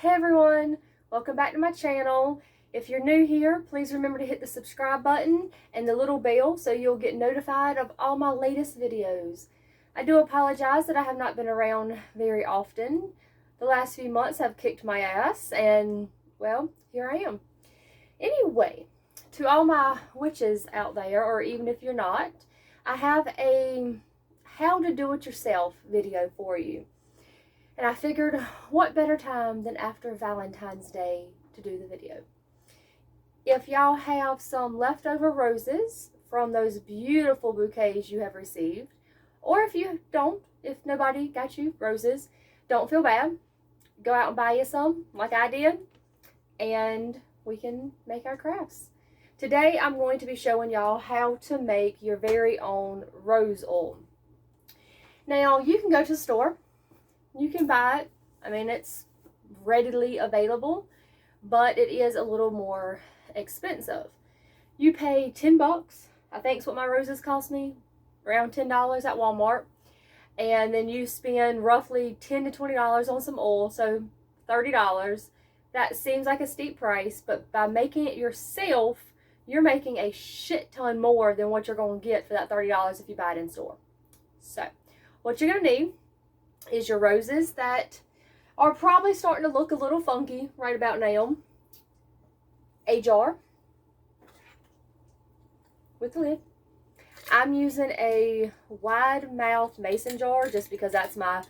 Hey everyone, welcome back to my channel. If you're new here, please remember to hit the subscribe button and the little bell so you'll get notified of all my latest videos. I do apologize that I have not been around very often. The last few months have kicked my ass and, well, here I am. Anyway, to all my witches out there, or even if you're not, I have a how to do it yourself video for you. And I figured, what better time than after Valentine's Day to do the video. If y'all have some leftover roses from those beautiful bouquets you have received, or if you don't, if nobody got you roses, don't feel bad. Go out and buy you some, like I did, and we can make our crafts. Today, I'm going to be showing y'all how to make your very own rose oil. Now, you can go to the store. You can buy it. I mean, it's readily available, but it is a little more expensive. You pay 10 bucks, I think is what my roses cost me, around $10 at Walmart. And then you spend roughly $10 to $20 on some oil, so $30. That seems like a steep price, but by making it yourself, you're making a shit ton more than what you're going to get for that $30 if you buy it in store. So, what you're going to need is your roses that are probably starting to look a little funky right about now. A jar with a lid. I'm using a wide mouth mason jar just because that's my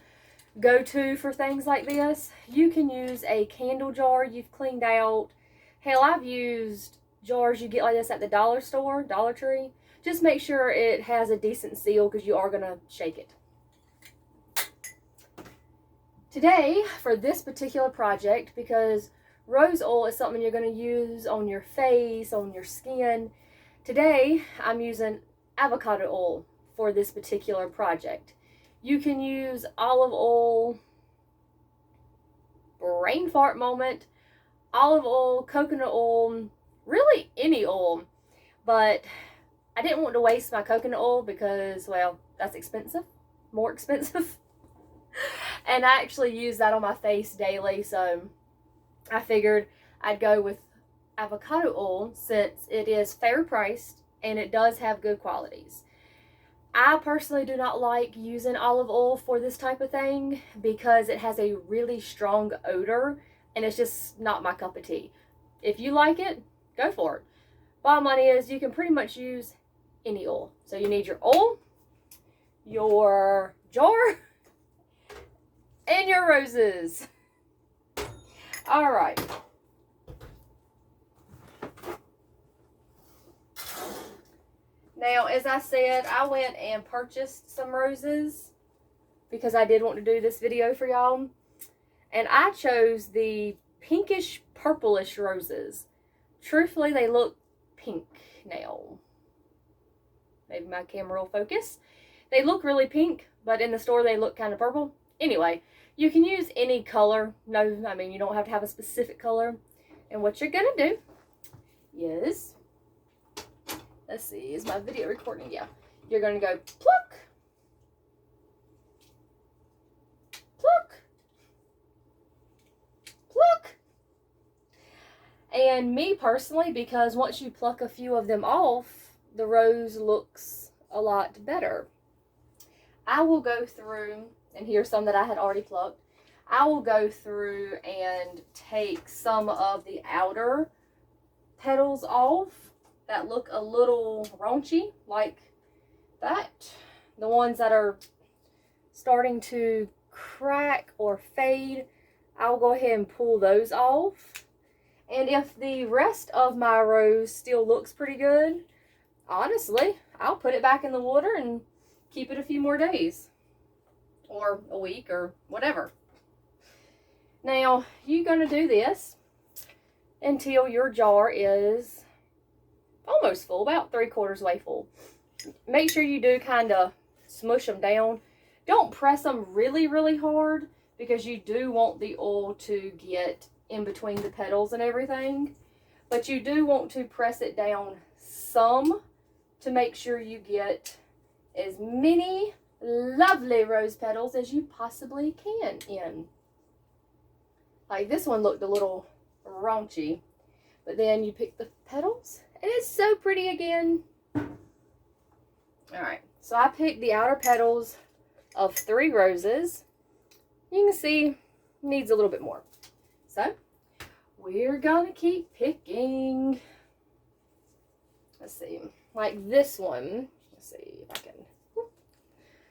go-to for things like this. You can use a candle jar you've cleaned out. Hell, I've used jars you get like this at the dollar store, Dollar Tree. Just make sure it has a decent seal because you are going to shake it. Today, for this particular project, because rose oil is something you're going to use on your face, on your skin, today I'm using avocado oil for this particular project. You can use olive oil, brain fart moment, olive oil, coconut oil, really any oil. But I didn't want to waste my coconut oil because, well, that's expensive, more expensive. And I actually use that on my face daily, so I figured I'd go with avocado oil since it is fair priced and it does have good qualities. I personally do not like using olive oil for this type of thing because it has a really strong odor and it's just not my cup of tea. If you like it, go for it. Bottom line is you can pretty much use any oil. So you need your oil, your jar, and your roses. All right. Now, as I said, I went and purchased some roses because I did want to do this video for y'all. And I chose the pinkish purplish roses. Truthfully, they look pink now. Maybe my camera will focus. They look really pink, but in the store they look kind of purple. Anyway, you can use any color. No, I mean, you don't have to have a specific color. And what you're going to do is, let's see, is my video recording? Yeah. You're going to go pluck, pluck, pluck. And me personally, because once you pluck a few of them off, the rose looks a lot better. I will go through, and here's some that I had already plucked. I will go through and take some of the outer petals off that look a little raunchy, like that. The ones that are starting to crack or fade, I'll go ahead and pull those off. And if the rest of my rose still looks pretty good, honestly, I'll put it back in the water and keep it a few more days. Or a week or whatever. Now, you're going to do this until your jar is almost full, about 3/4 way full. Make sure you do kind of smush them down. Don't press them really, really hard because you do want the oil to get in between the petals and everything. But you do want to press it down some to make sure you get as many lovely rose petals as you possibly can in. Like this one looked a little raunchy. But then you pick the petals and it's so pretty again. Alright, so I picked the outer petals of 3 roses. You can see needs a little bit more. So we're gonna keep picking. Let's see, like this one. Let's see if I can.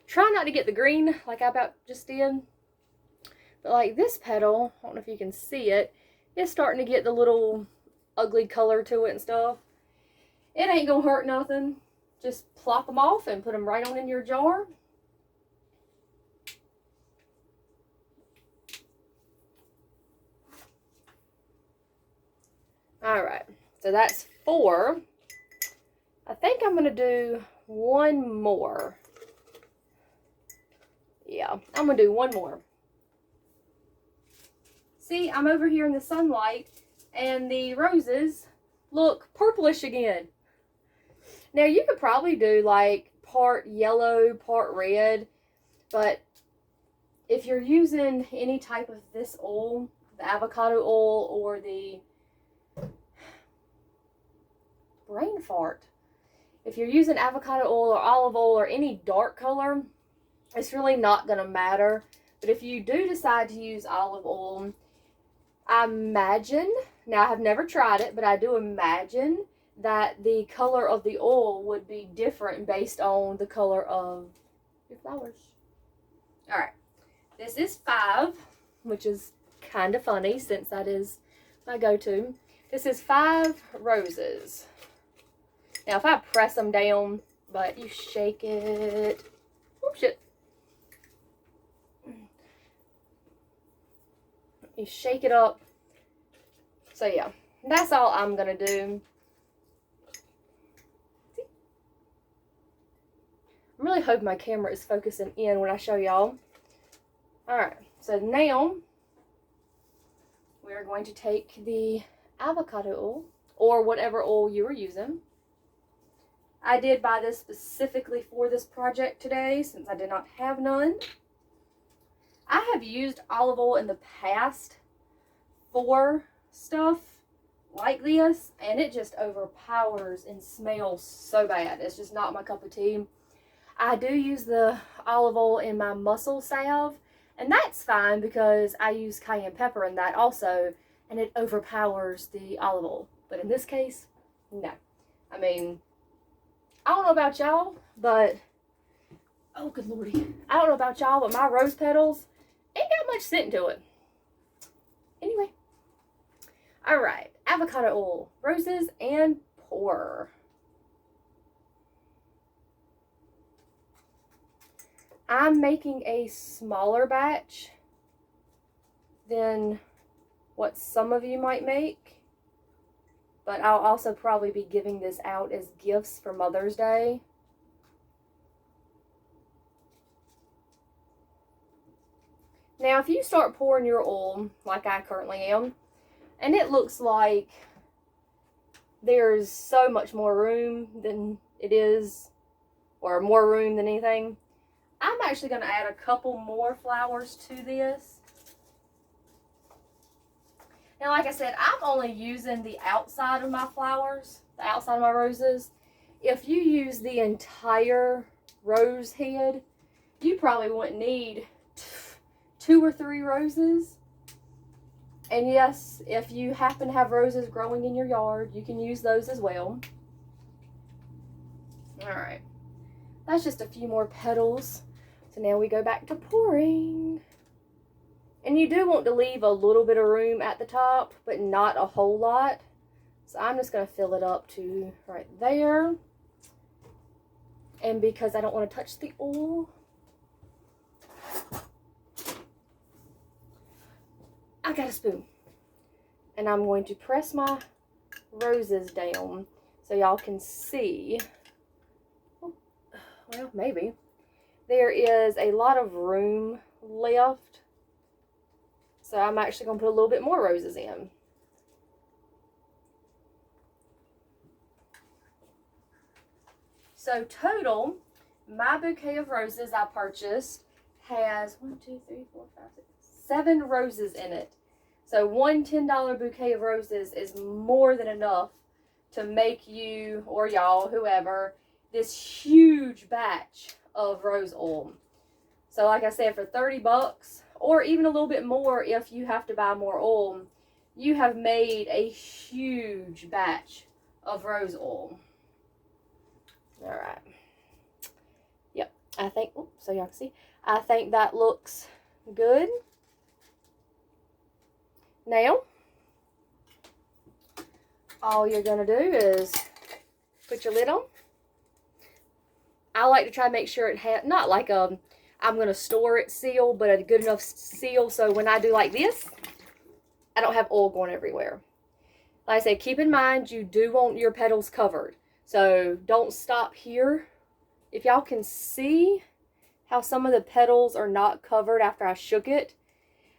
Try not to get the green like I about just did. But like this petal, I don't know if you can see it, it's starting to get the little ugly color to it and stuff. It ain't gonna hurt nothing. Just plop them off and put them right on in your jar. Alright, so that's 4. I think I'm gonna do one more. Yeah, I'm gonna do one more. See, I'm over here in the sunlight and the roses look purplish again. Now you could probably do like part yellow, part red, but if you're using any type of this oil, the avocado oil or the brain fart, if you're using avocado oil or olive oil or any dark color, it's really not going to matter. But if you do decide to use olive oil, I imagine, now I have never tried it, but I do imagine that the color of the oil would be different based on the color of your flowers. Alright, this is 5, which is kind of funny since that is my go-to. This is 5 roses. Now if I press them down, but you shake it, oh shit. You shake it up. So yeah, that's all I'm gonna do. I'm really hoping my camera is focusing in when I show y'all. Alright, so now we're going to take the avocado oil or whatever oil you were using. I did buy this specifically for this project today since I did not have none. I have used olive oil in the past for stuff like this, and it just overpowers and smells so bad. It's just not my cup of tea. I do use the olive oil in my mussel salve, and that's fine because I use cayenne pepper in that also, and it overpowers the olive oil. But in this case, no. I mean, I don't know about y'all, but oh good lordy, I don't know about y'all, but my rose petals ain't got much scent to it. Anyway, alright, avocado oil, roses, and pour. I'm making a smaller batch than what some of you might make, but I'll also probably be giving this out as gifts for Mother's Day. Now, if you start pouring your oil, like I currently am, and it looks like there's so much more room than it is, or more room than anything, I'm actually going to add a couple more flowers to this. Now, like I said, I'm only using the outside of my flowers, the outside of my roses. If you use the entire rose head, you probably wouldn't need 2 or 3 roses. And yes, if you happen to have roses growing in your yard, you can use those as well. Alright, that's just a few more petals. So now we go back to pouring. And you do want to leave a little bit of room at the top, but not a whole lot. So I'm just going to fill it up to right there. And because I don't want to touch the oil, I got a spoon. And I'm going to press my roses down so y'all can see. Well, maybe. There is a lot of room left. So I'm actually going to put a little bit more roses in. So total, my bouquet of roses I purchased has 1, 2, 3, 4, 5, 6, 7 roses in it. So one $10 bouquet of roses is more than enough to make you, or y'all, whoever, this huge batch of rose oil. So like I said, for 30 bucks, or even a little bit more if you have to buy more oil, you have made a huge batch of rose oil. All right. Yep, I think, so y'all can see, I think that looks good. Now, all you're going to do is put your lid on. I like to try to make sure it has, not like a, I'm going to store it seal, but a good enough seal so when I do like this, I don't have oil going everywhere. Like I said, keep in mind you do want your petals covered. So don't stop here. If y'all can see how some of the petals are not covered after I shook it,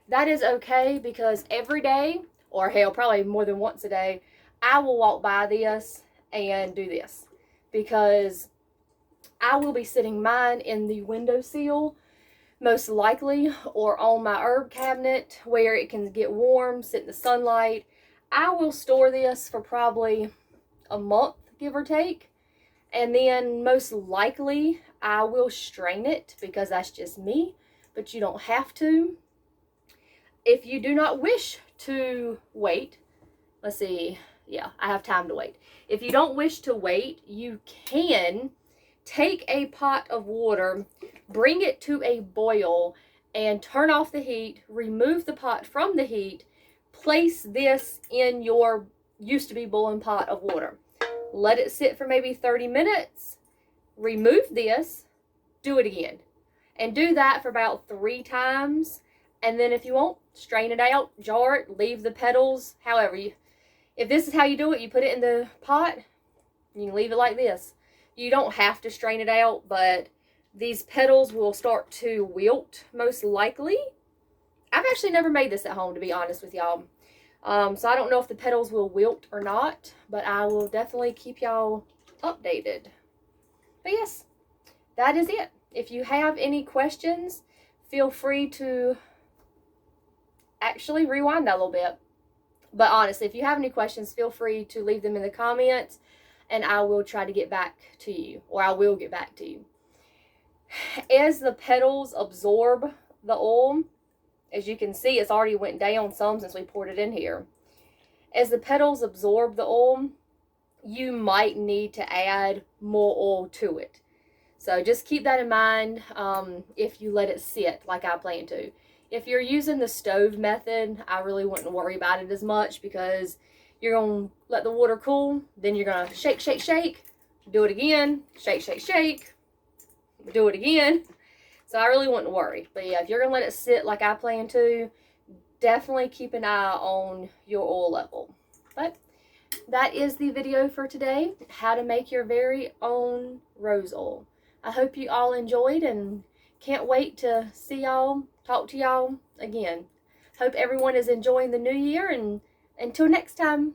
that is okay, because every day, or hell, probably more than once a day, I will walk by this and do this, because I will be sitting mine in the windowsill, most likely, or on my herb cabinet where it can get warm, sit in the sunlight. I will store this for probably a month, give or take, and then most likely I will strain it, because that's just me, but you don't have to. If you do not wish to wait, let's see, yeah, I have time to wait. If you don't wish to wait, you can take a pot of water, bring it to a boil, and turn off the heat, remove the pot from the heat, place this in your used to be boiling pot of water. Let it sit for maybe 30 minutes, remove this, do it again. And do that for about 3 times. And then if you want, strain it out, jar it, leave the petals, however you, if this is how you do it, you put it in the pot, you can leave it like this. You don't have to strain it out, but these petals will start to wilt, most likely. I've actually never made this at home, to be honest with y'all. So I don't know if the petals will wilt or not, but I will definitely keep y'all updated. But yes, that is it. If you have any questions, feel free to actually rewind that a little bit. But honestly, if you have any questions, feel free to leave them in the comments, and I will try to get back to you, or I will get back to you. As the petals absorb the oil, as you can see, it's already went down some since we poured it in here. As the petals absorb the oil, you might need to add more oil to it. So just keep that in mind if you let it sit like I plan to. If you're using the stove method, I really wouldn't worry about it as much, because you're going to let the water cool, then you're going to shake, shake, shake, do it again, shake, shake, shake, do it again. So I really wouldn't worry. But yeah, if you're going to let it sit like I plan to, definitely keep an eye on your oil level. But that is the video for today, how to make your very own rose oil. I hope you all enjoyed, and can't wait to see y'all, talk to y'all again. Hope everyone is enjoying the new year, and until next time.